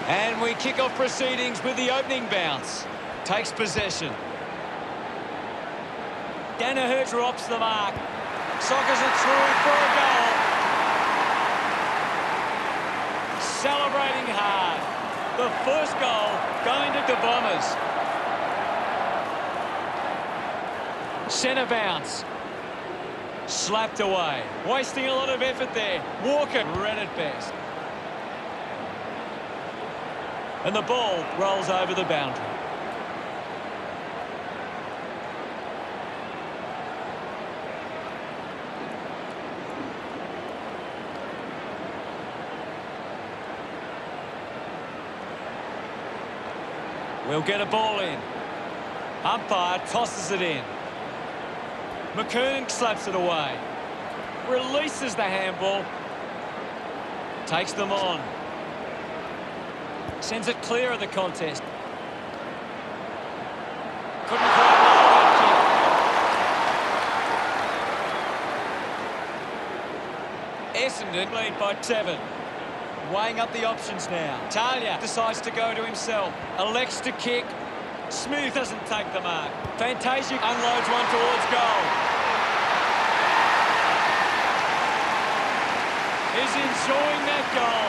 And we kick off proceedings with the opening bounce. Takes possession. Danaher drops the mark. Sockers it through for a goal. Celebrating hard. The first goal going to the Bombers. Centre bounce. Slapped away. Wasting a lot of effort there. Walker read it best. And the ball rolls over the boundary. We'll get a ball in. Umpire tosses it in. McKernan slaps it away. Releases the handball. Takes them on. Sends it clear of the contest. Couldn't quite nail that kick. Essendon lead by 7. Weighing up the options now. Talia decides to go to himself. Elects to kick. Smooth doesn't take the mark. Fantasia unloads one towards goal. He's enjoying that goal.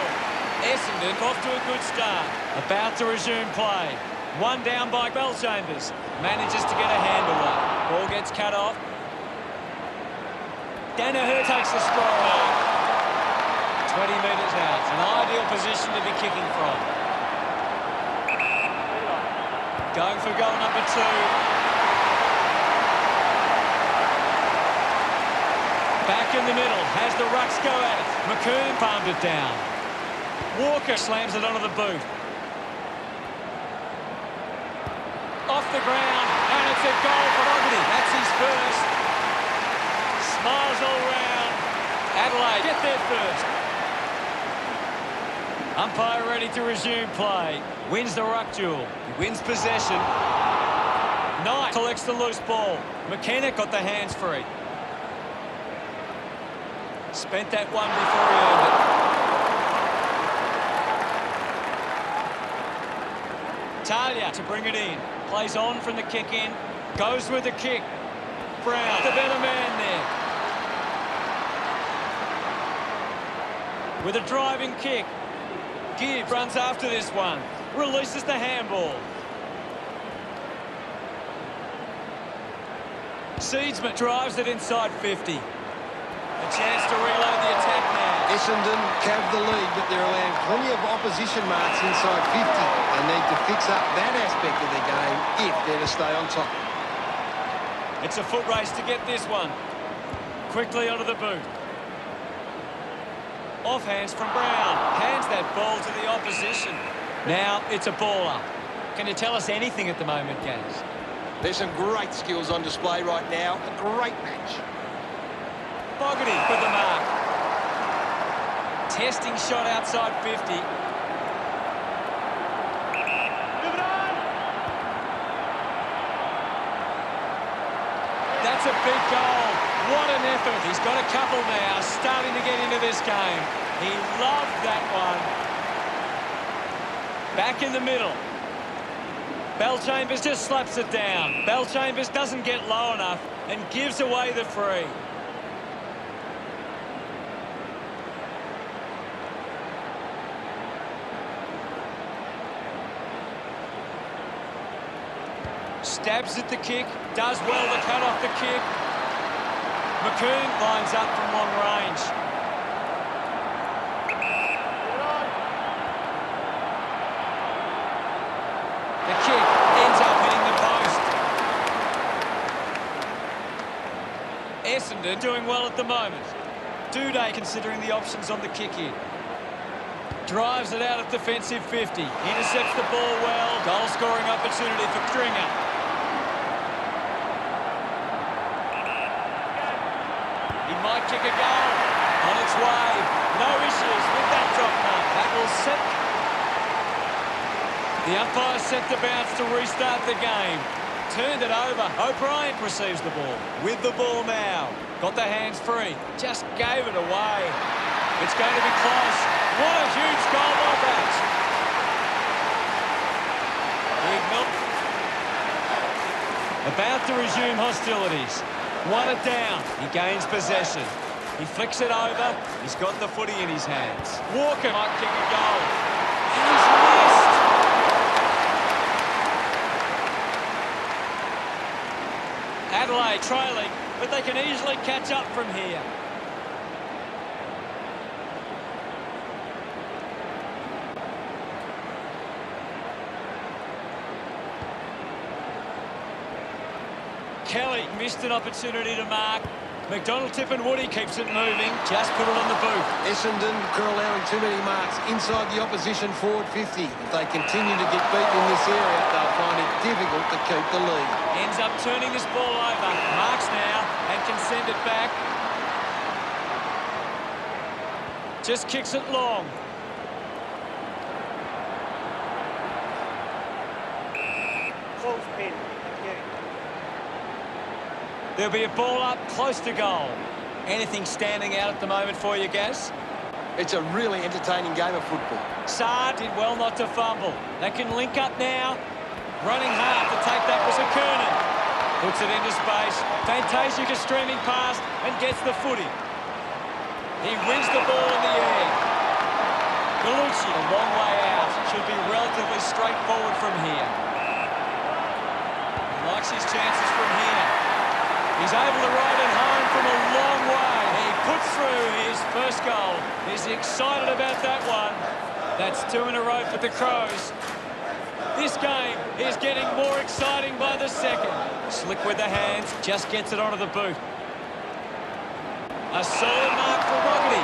Essendon off to a good start. About to resume play. One down by Bellchambers. Manages to get a hand away. Ball gets cut off. Danaher takes the strong mark. 20 metres out. An ideal position to be kicking from. Going for goal number 2. Back in the middle. Has the rucks go at it. McKern palmed it down. Walker slams it onto the boot. Off the ground. And it's a goal for Fogarty. That's his first. Smiles all round. Adelaide get there first. Umpire ready to resume play. Wins the ruck duel. He wins possession. Knight collects the loose ball. McKenna got the hands free. Spent that one before he earned it. Talia to bring it in. Plays on from the kick in. Goes with the kick. Brown, the better man there. With a driving kick. Gibbs runs after this one. Releases the handball. Seedsman drives it inside 50. A chance to reload the attack now. Essendon have the lead, but they're allowing plenty of opposition marks inside 50. They need to fix up that aspect of their game if they're to stay on top. It's a foot race to get this one. Quickly onto the boot. Off hands from Brown. Hands that ball to the opposition. Now it's a ball up. Can you tell us anything at the moment, Gaz? There's some great skills on display right now. A great match. Fogarty with the mark. Testing shot outside 50. Move it on! That's a big goal. What an effort. He's got a couple now, starting to get into this game. He loved that one. Back in the middle. Bellchambers just slaps it down. Bellchambers doesn't get low enough and gives away the free. Stabs at the kick, does well to cut off the kick. McKern lines up from long range. The kick ends up hitting the post. Essendon doing well at the moment. Duday considering the options on the kick in. Drives it out of defensive 50. Intercepts the ball well. Goal scoring opportunity for Stringer. He might kick a goal. On its way. No issues with that drop mark. That will set. The umpire set the bounce to restart the game. Turned it over. O'Brien receives the ball. With the ball now. Got the hands free. Just gave it away. It's going to be close. What a huge goal by that. About to resume hostilities. 1 down. He gains possession. He flicks it over. He's got the footy in his hands. Walker might kick a goal. And he's missed. Adelaide trailing, but they can easily catch up from here. Kelly missed an opportunity to mark. McDonald tip and Woody keeps it moving. Just put it on the boot. Essendon are allowing too many marks inside the opposition forward 50. If they continue to get beaten in this area, they'll find it difficult to keep the lead. Ends up turning this ball over. Marks now and can send it back. Just kicks it long. Close pin. There'll be a ball up close to goal. Anything standing out at the moment for you, Gaz? It's a really entertaining game of football. Saad did well not to fumble. They can link up now. Running hard to take that was a Kernan. Puts it into space. Fantasia streaming past and gets the footy. He wins the ball in the air. Galucci a long way out. Should be relatively straightforward from here. He likes his chances from here. He's able to ride it home from a long way. He puts through his first goal. He's excited about that one. That's 2 in a row for the Crows. This game is getting more exciting by the second. Slick with the hands, just gets it onto the boot. A solid mark for Rockety.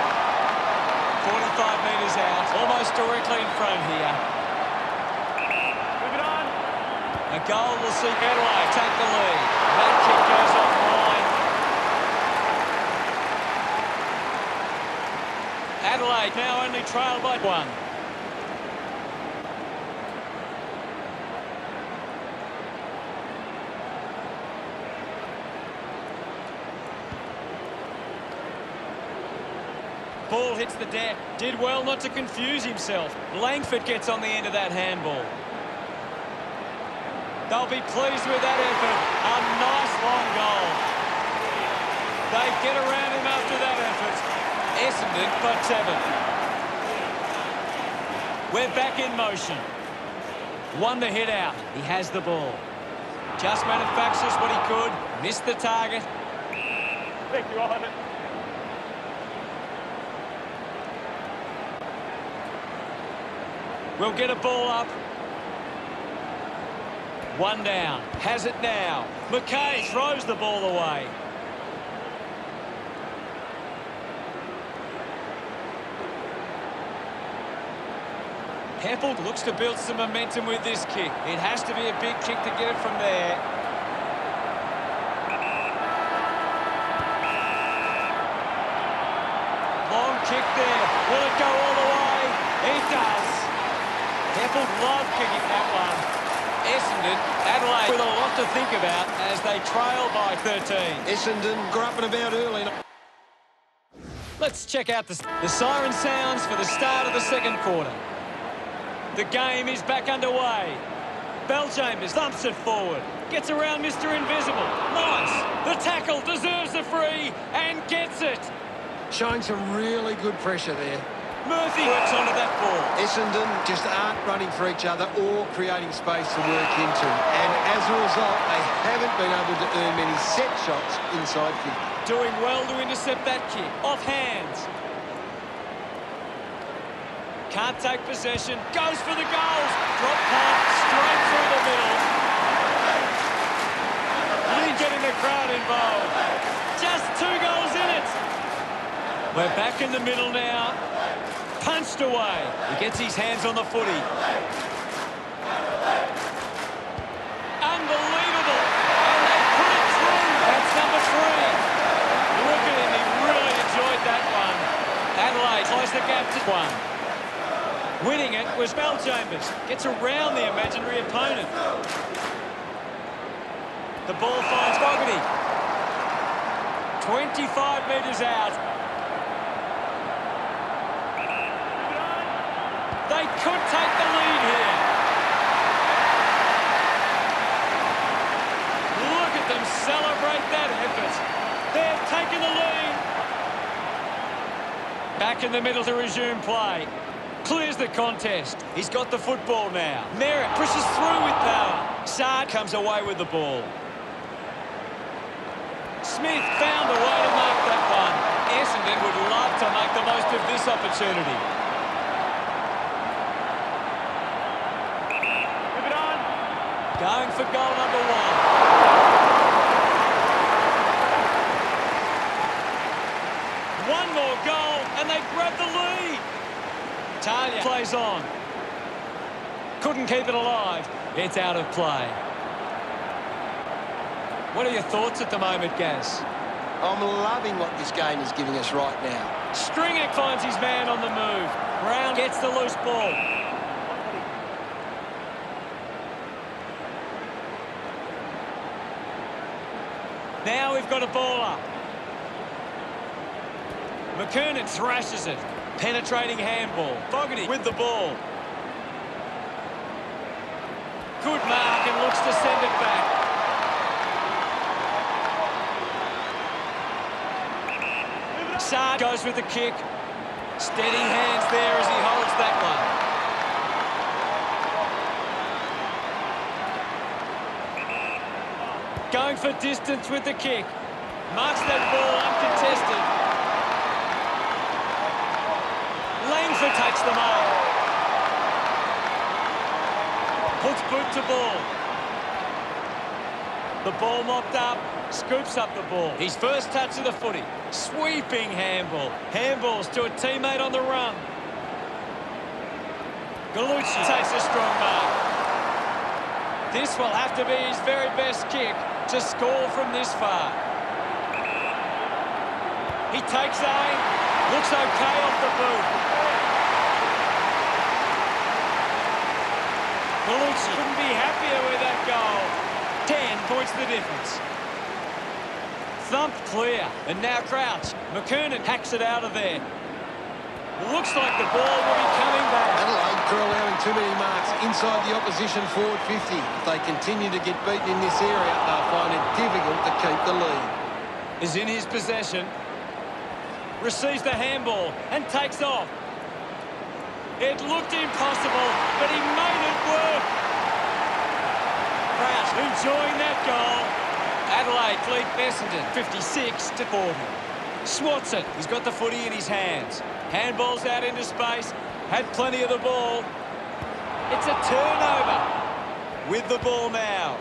45 metres out, almost directly in front here. Move it on. A goal will see Adelaide take the lead. That kick goes offline. Adelaide now only trail by 1. Ball hits the deck. Did well not to confuse himself. Langford gets on the end of that handball. They'll be pleased with that effort. A nice long goal. They get around him after that effort. Essendon by 7. We're back in motion. 1 to hit out. He has the ball. Just manufactures what he could. Missed the target. Thank you, on it. We'll get a ball up. 1 down. Has it now. McKay throws the ball away. Heppel looks to build some momentum with this kick. It has to be a big kick to get it from there. Long kick there. Will it go all the way? It does. Heppel love kicking that one. Essendon, Adelaide with a lot to think about as they trail by 13. Essendon got up and about early. Let's check out the siren sounds for the start of the second quarter. The game is back underway. Belchambers thumps it forward. Gets around Mr. Invisible. Nice. The tackle deserves the free and gets it. Showing some really good pressure there. Murphy works onto that ball. Essendon just aren't running for each other or creating space to work into. And as a result, they haven't been able to earn many set shots inside 50. Doing well to intercept that kick. Off hands. Can't take possession. Goes for the goals. Drop punt straight through the middle. Really getting the crowd involved. Just 2 goals in it. We're back in the middle now. Punched away. He gets his hands on the footy. Unbelievable. And they put it through. That's number 3. Look at him. He really enjoyed that one. Adelaide close the gap to 1. Winning it was Belchambers. Gets around the imaginary opponent. The ball finds Fogarty. 25 metres out. They could take the lead here. taken the lead. Back in the middle to resume play. Clears the contest. He's got the football now. Merritt pushes through with power. Saad comes away with the ball. Smith found a way to mark that one. Essendon would love to make the most of this opportunity. Move it on. Going for goal number 1. One more goal and they grab the lead. Talia plays on. Couldn't keep it alive. It's out of play. What are your thoughts at the moment, Gaz? I'm loving what this game is giving us right now. Stringer finds his man on the move. Brown gets the loose ball. Now we've got a ball up. McKernan thrashes it. Penetrating handball. Fogarty with the ball. Good mark and looks to send it back. Saad goes with the kick. Steady hands there as he holds that one. Going for distance with the kick. Marks that ball uncontested. Langford takes the mark. Puts boot to ball. The ball mopped up. Scoops up the ball. His first touch of the footy. Sweeping handball. Handballs to a teammate on the run. Gallucci takes a strong mark. This will have to be his very best kick to score from this far. He takes aim. Looks okay off the boot. Gallucci couldn't be happier with that goal. 10 points the difference. Thumped clear, and now Crouch. McKernan hacks it out of there. Looks like the ball will be coming back. Adelaide are allowing too many marks inside the opposition forward 50. If they continue to get beaten in this area, they'll find it difficult to keep the lead. Is in his possession. Receives the handball and takes off. It looked impossible, but he made it work. Crouch enjoying that goal. Adelaide lead Essendon 56-40. Swats it. He's got the footy in his hands. Handball's out into space. Had plenty of the ball. It's a turnover. With the ball now.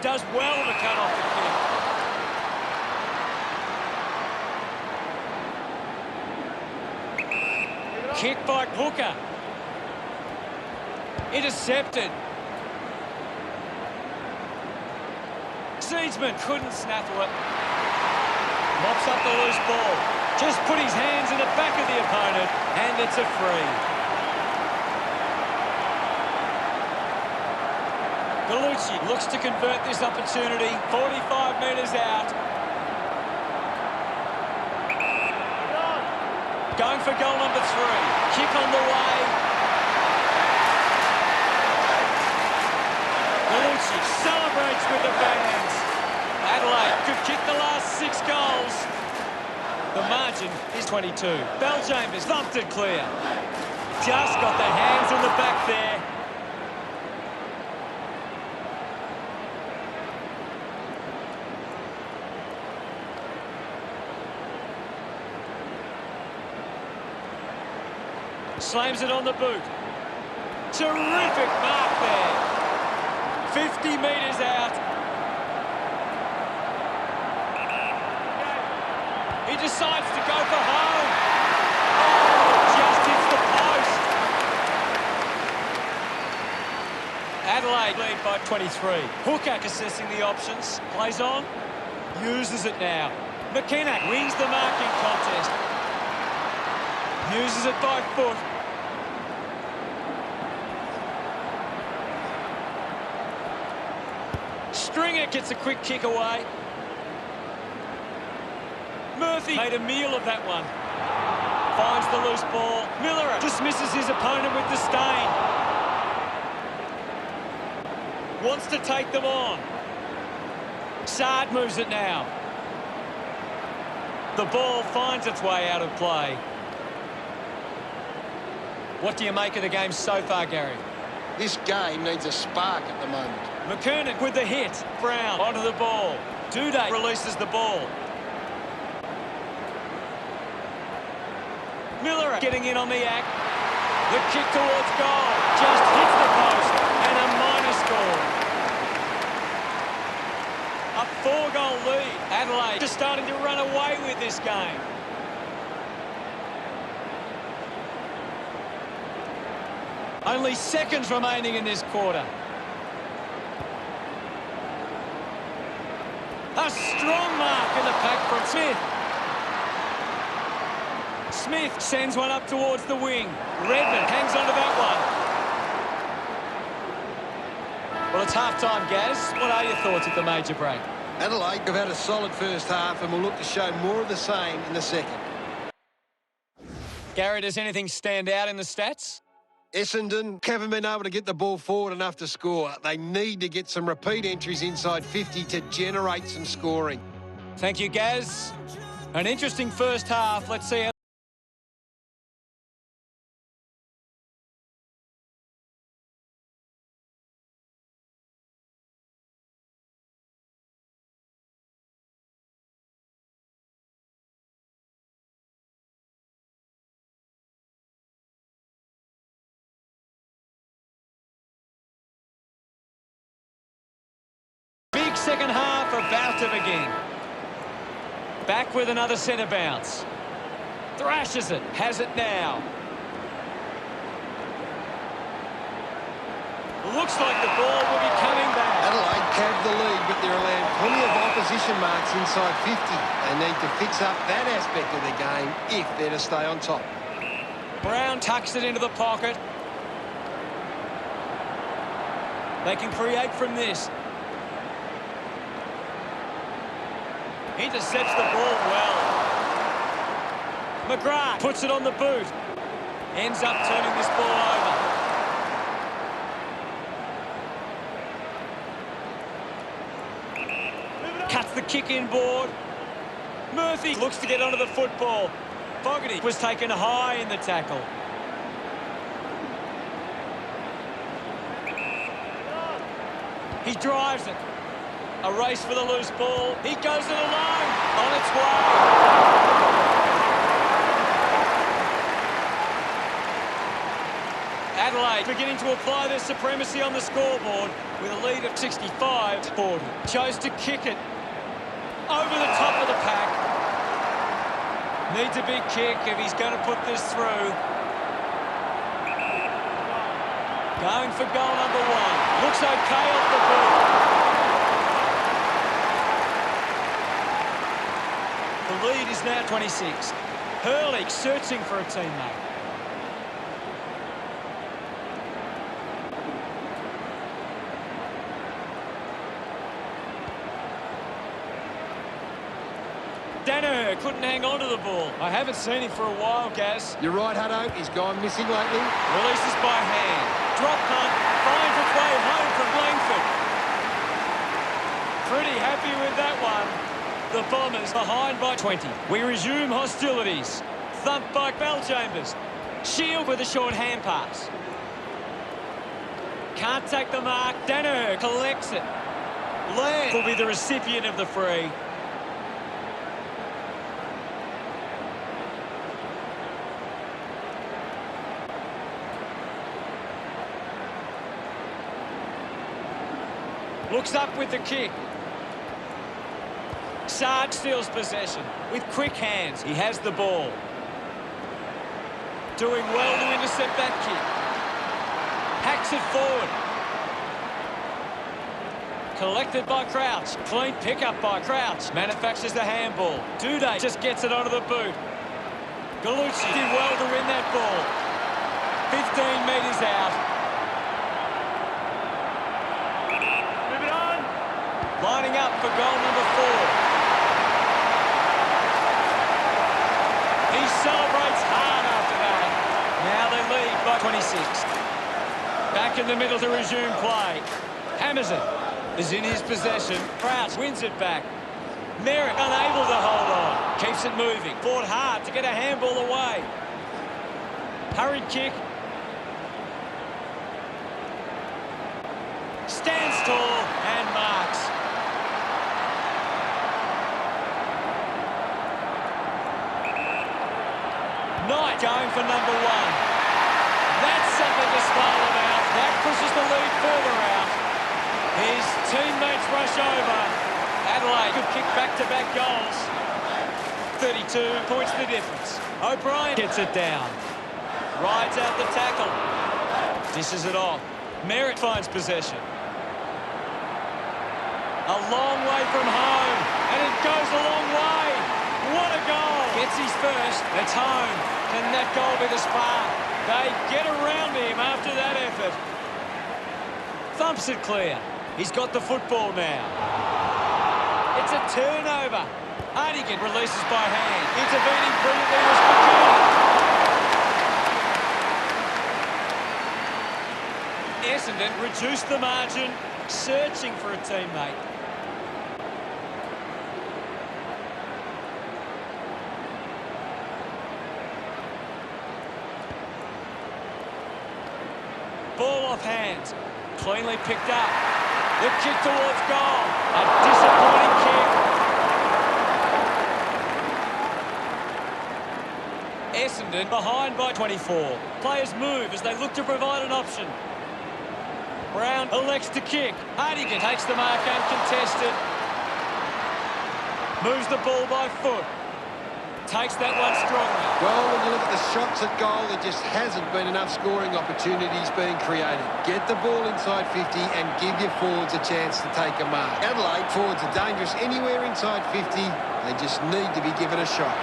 Does well to cut off the kick. Kick by Hooker. Intercepted. Seedsman couldn't snaffle it. Mops up the loose ball. Just put his hands in the back of the opponent, and it's a free. Gallucci looks to convert this opportunity. 45 metres out. Going for goal number 3. Kick on the way. Gallucci celebrates with the fans. Adelaide could kick the last 6 goals. The margin is 22. Belchambers thumped it clear. Just got the hands in the back there. Slams it on the boot. Terrific mark there. 50 metres out. He decides to go for home. Oh, just hits the post. Adelaide lead by 23. Hooker assessing the options. Plays on. Uses it now. McKenna wins the marking contest. Uses it by foot. Stringer gets a quick kick away. Murphy made a meal of that one. Finds the loose ball. Miller dismisses his opponent with disdain. Wants to take them on. Saad moves it now. The ball finds its way out of play. What do you make of the game so far, Gary? This game needs a spark at the moment. McKernan with the hit. Brown onto the ball. Duday releases the ball. Miller getting in on the act. The kick towards goal. Just hits the post. And a minor score. A 4-goal lead. Adelaide just starting to run away with this game. Only seconds remaining in this quarter. A strong mark in the pack from Smith. Smith sends one up towards the wing. Redmond hangs onto that one. Well, it's half-time, Gaz. What are your thoughts at the major break? Adelaide have had a solid first half and will look to show more of the same in the second. Gary, does anything stand out in the stats? Essendon haven't been able to get the ball forward enough to score. They need to get some repeat entries inside 50 to generate some scoring. Thank you, Gaz. An interesting first half. Let's see how... Big second half about to begin. Back with another centre bounce. Thrashes it. Has it now. Looks like the ball will be coming back. Adelaide have the lead, but they're allowed plenty of opposition marks inside 50. They need to fix up that aspect of the game if they're to stay on top. Brown tucks it into the pocket. They can create from this. Intercepts the ball well. McGrath puts it on the boot. Ends up turning this ball over. Cuts the kick inboard. Murphy looks to get onto the football. Fogarty was taken high in the tackle. He drives it. A race for the loose ball. He goes it alone. On its way. Adelaide beginning to apply their supremacy on the scoreboard with a lead of 65-40. Chose to kick it over the top of the pack. Needs a big kick if he's going to put this through. Going for goal number one. Looks okay off the ball. The lead is now 26. Hurley searching for a teammate. Danaher couldn't hang on to the ball. I haven't seen him for a while, Gaz. You're right, Hutto. He's gone missing lately. Releases by hand. Drop punt. Finds its way home from Langford. Pretty happy with that one. The Bombers behind by 20. We resume hostilities. Thumped by Bellchambers. Shield with a short hand pass. Can't take the mark. Danaher collects it. Land will be the recipient of the free. Looks up with the kick. Saad steals possession with quick hands. He has the ball. Doing well to intercept that kick. Hacks it forward. Collected by Crouch. Clean pickup by Crouch. Manufactures the handball. Duday just gets it onto the boot. Gallucci did well to win that ball. 15 metres out. Lining up for goal number 4. He celebrates hard after that. Now they lead by 26. Back in the middle to resume play. Hammers it. is in his possession. Crouch wins it back. Merrick unable to hold on. Keeps it moving. Fought hard to get a handball away. Hurried kick. Stands tall and marks. Knight going for number one. That's something to smile about. That pushes the lead further out. His teammates rush over. Adelaide could kick back-to-back goals. 32 points the difference. O'Brien gets it down. Rides out the tackle. Dishes it off. Merritt finds possession. A long way from home, and it goes a long way. What a goal! Gets his first. It's home. Can that goal be the spark? They get around him after that effort. Thumps it clear. He's got the football now. It's a turnover. Hardigan releases by hand. Intervening brilliantly was McKean. Essendon reduced the margin, searching for a teammate. Ball off hands. Cleanly picked up. The kick towards goal. A disappointing kick. Essendon behind by 24. Players move as they look to provide an option. Brown elects to kick. Hardigan takes the mark uncontested. Moves the ball by foot. Takes that one strongly. Well, when you look at the shots at goal, there just hasn't been enough scoring opportunities being created. Get the ball inside 50 and give your forwards a chance to take a mark. Adelaide forwards are dangerous anywhere inside 50. They just need to be given a shot.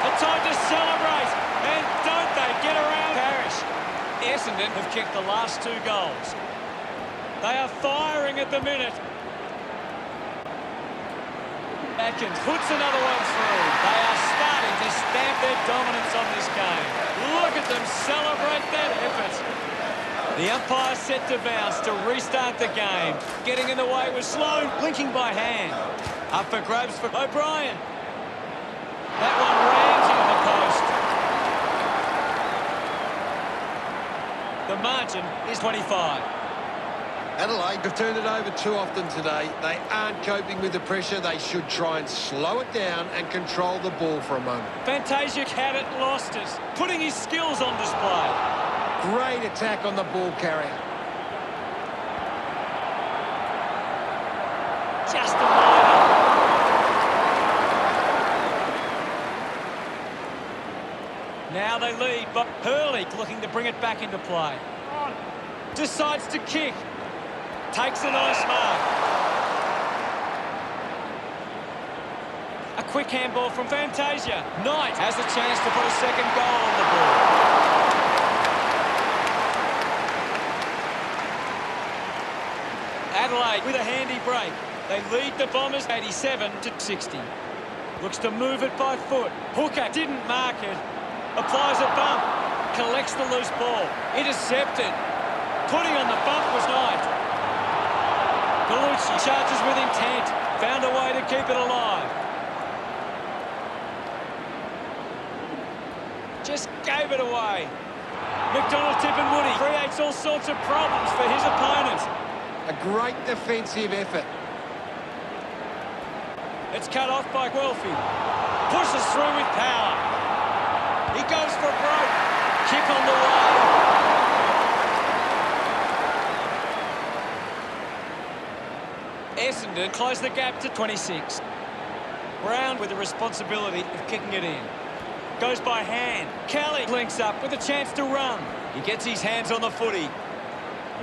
A time to celebrate, and don't they get around Parrish. Essendon have kicked the last two goals. They are firing at the minute. Atkins puts another one through. They are starting to stamp their dominance on this game. Look at them celebrate that effort. The umpire set to bounce to restart the game. Getting in the way was Sloan, linking by hand. Up for grabs for O'Brien. That one rams into the post. The margin is 25. Adelaide have turned it over too often today. They aren't coping with the pressure. They should try and slow it down and control the ball for a moment. Fantasia had it, lost it. Putting his skills on display. Great attack on the ball carrier. Just a minor. Now they lead, but Hurley looking to bring it back into play. Decides to kick. Takes a nice mark. A quick handball from Fantasia. Knight has a chance to put a second goal on the board. Adelaide with a handy break. They lead the Bombers 87-60. Looks to move it by foot. Hooker didn't mark it. Applies a bump. Collects the loose ball. Intercepted. Putting on the bump was Knight. Bellucci charges with intent. Found a way to keep it alive. Just gave it away. McDonald, Tip and Woody creates all sorts of problems for his opponent. A great defensive effort. It's cut off by Guelphy. Pushes through with power. He goes for broke. Kick on the way. Essendon close the gap to 26. Brown with the responsibility of kicking it in. Goes by hand. Kelly links up with a chance to run. He gets his hands on the footy.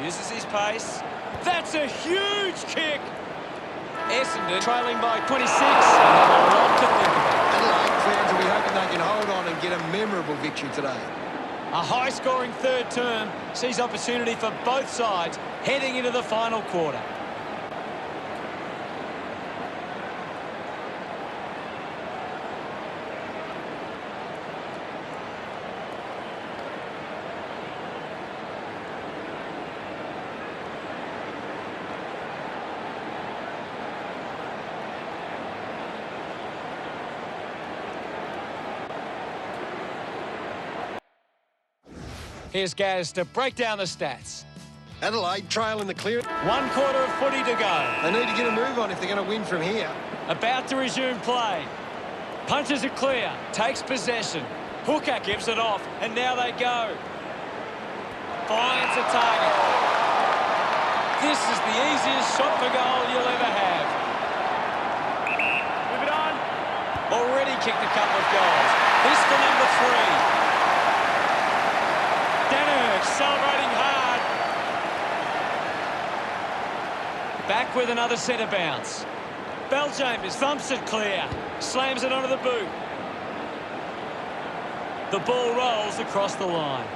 Uses his pace. That's a huge kick. Essendon trailing by 26. And have a lot to think about. Adelaide fans will be hoping they can hold on and get a memorable victory today. A high-scoring third term sees opportunity for both sides heading into the final quarter. Here's Gaz to break down the stats. Adelaide trail in the clear. 1 quarter of footy to go. They need to get a move on if they're going to win from here. About to resume play. Punches it clear. Takes possession. Hooker gives it off. And now they go. Finds a target. This is the easiest shot for goal you'll ever have. Move it on. Already kicked a couple of goals. This for number 3. Danu celebrating hard. Back with another centre bounce. Belchambers thumps it clear. Slams it onto the boot. The ball rolls across the line.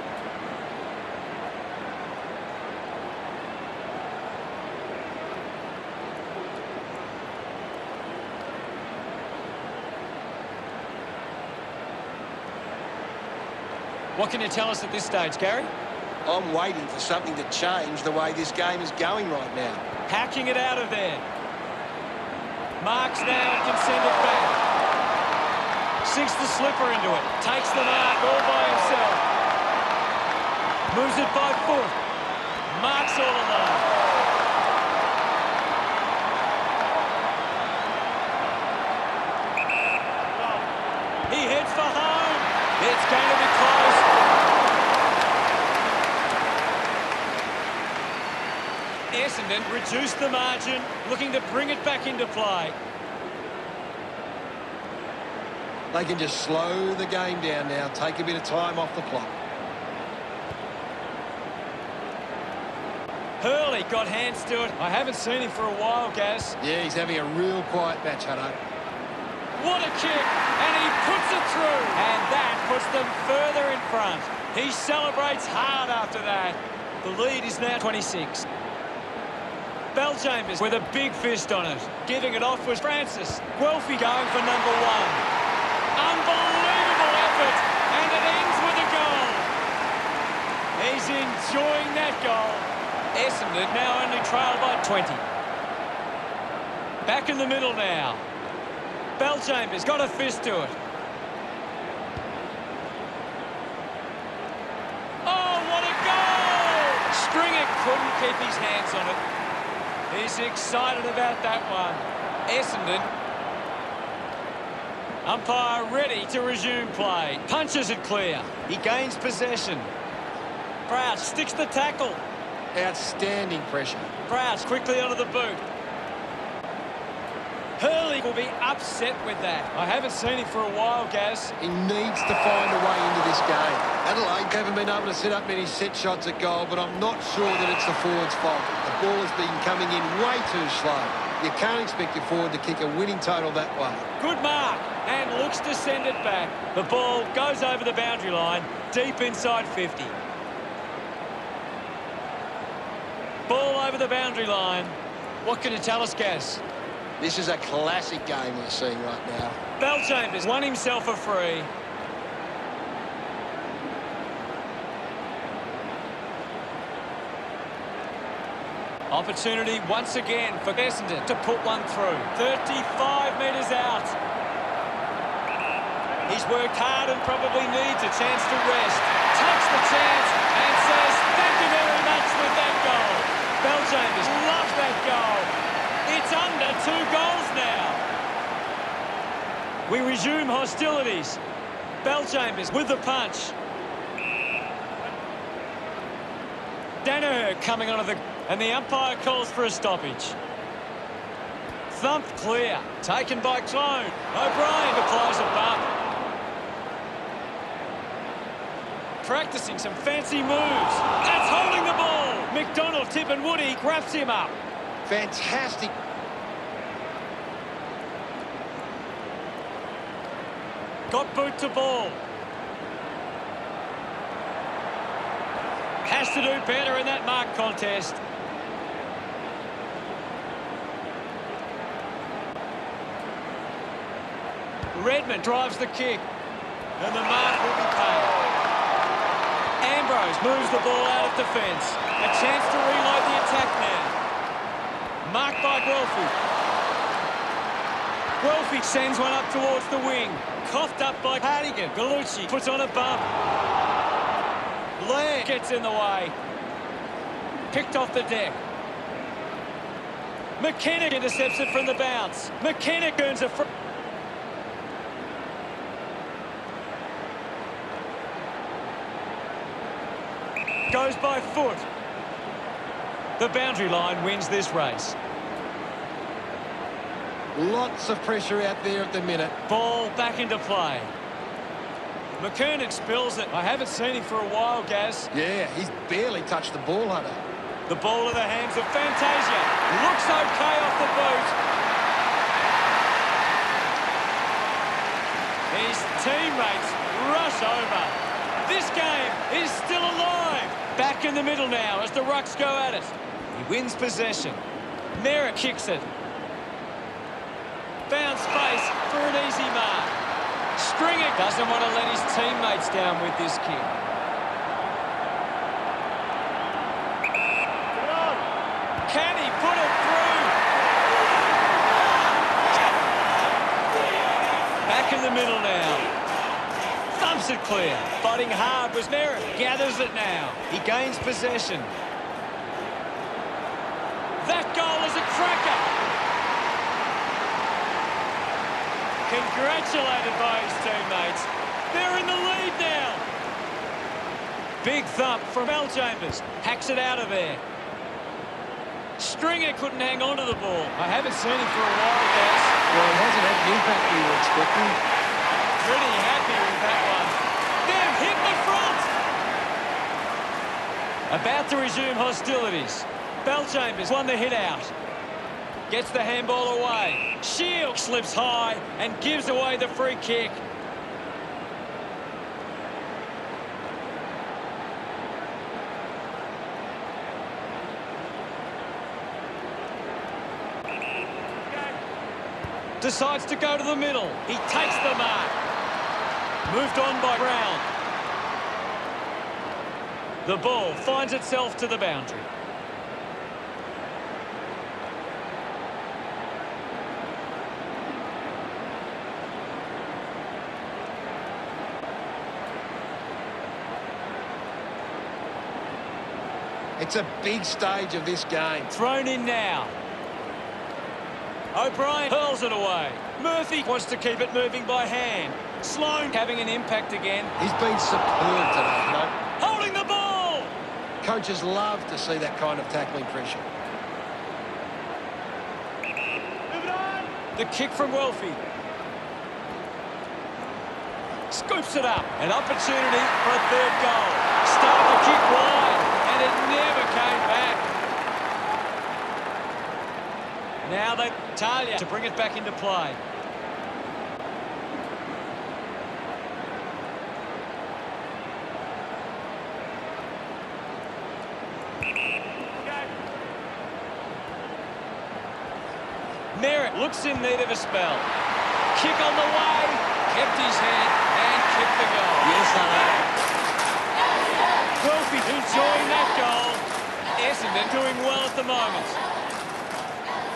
What can you tell us at this stage, Gary? I'm waiting for something to change the way this game is going right now. Hacking it out of there. Marks now and can send it back. Sinks the slipper into it. Takes the mark all by himself. Moves it by foot. Marks all alone. He heads for home. It's going to be close. Essendon reduced the margin, looking to bring it back into play. They can just slow the game down now, take a bit of time off the clock. Hurley got hands to it. I haven't seen him for a while, Gaz. Yeah, he's having a real quiet match, Hutto. What a kick! And he puts it through. And that puts them further in front. He celebrates hard after that. The lead is now 26. Belchambers with a big fist on it. Giving it off was Francis. Guelphy going for number 1. Unbelievable effort. And it ends with a goal. He's enjoying that goal. Essendon now only trailed by 20. Back in the middle now. Belchambers got a fist to it. Oh, what a goal! Stringer couldn't keep his hands on it. He's excited about that one. Essendon. Umpire ready to resume play. Punches it clear. He gains possession. Crouch sticks the tackle. Outstanding pressure. Crouch quickly onto the boot. Hurley will be upset with that. I haven't seen him for a while, Gaz. He needs to find a way into this game. Adelaide haven't been able to set up many set shots at goal, but I'm not sure that it's the forward's fault. The ball has been coming in way too slow. You can't expect your forward to kick a winning total that way. Good mark, and looks to send it back. The ball goes over the boundary line, deep inside 50. Ball over the boundary line. What can you tell us, Gaz? This is a classic game we're seeing right now. Belchambers won himself a free. Opportunity once again for Essendon to put one through. 35 metres out. He's worked hard and probably needs a chance to rest. Takes the chance and says thank you very much with that goal. Belchambers loves that goal. It's under 2 goals now. We resume hostilities. Belchambers with the punch. Danaher coming onto the... And the umpire calls for a stoppage. Thumped clear. Taken by Clone. O'Brien applies a bump. Practicing some fancy moves. That's holding the ball. McDonald, Tip and Woody grabs him up. Fantastic. Got boot to ball. Has to do better in that mark contest. Redmond drives the kick. And the mark will be paid. Ambrose moves the ball out of defence. A chance to reload the attack now. Marked by Guelphy. Guelphy sends one up towards the wing. Coughed up by Hardigan. Gallucci puts on a bump. Blair gets in the way. Picked off the deck. McKenna intercepts it from the bounce. McKenna earns a free. Goes by foot. The boundary line wins this race. Lots of pressure out there at the minute. Ball back into play. McKernan spills it. I haven't seen him for a while, Gaz. Yeah, he's barely touched the ball, Hunter. The ball in the hands of Fantasia. Looks okay off the boot. His teammates rush over. This game is still alive. Back in the middle now as the Rucks go at it. He wins possession. Merritt kicks it. Found space for an easy mark. Stringer doesn't want to let his teammates down with this kick. Can he put it through? Back in the middle now. Thumps it clear. Fighting hard was Merritt. Gathers it now. He gains possession. That goal is a cracker. Congratulated by his teammates. They're in the lead now. Big thump from Mel Chambers. Hacks it out of there. Stringer couldn't hang on to the ball. I haven't seen him for a while, guys. Well, he hasn't had the impact we were expecting. Pretty happy with that one. They've hit the front. About to resume hostilities. Belchambers won the hit out. Gets the handball away. Shield slips high and gives away the free kick. Decides to go to the middle. He takes the mark. Moved on by Brown. The ball finds itself to the boundary. It's a big stage of this game. Thrown in now. O'Brien hurls it away. Murphy wants to keep it moving by hand. Sloan having an impact again. He's been superb today, you know. Holding the ball! Coaches love to see that kind of tackling pressure. Move it on! The kick from Welfie. Scoops it up. An opportunity for a third goal. Started the kick wide, and it never came back. Now they Talia to bring it back into play. Merritt looks in need of a spell. Kick on the way. Kept his head and kicked the goal. Yes, Wilfie enjoying that goal. Essendon doing well at the moment.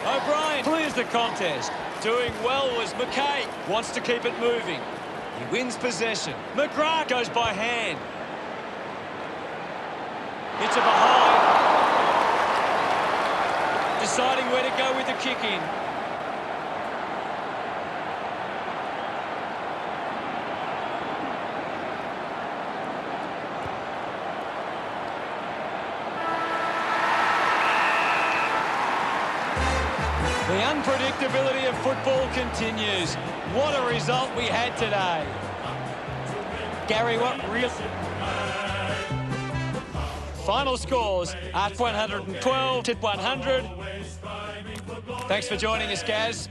O'Brien clears the contest. Doing well was McKay. Wants to keep it moving. He wins possession. McGrath goes by hand. Hits it behind. Deciding where to go with the kick in. The unpredictability of football continues. What a result we had today. Gary, what real... Final scores are 112 to 100. Thanks for joining us, Gaz.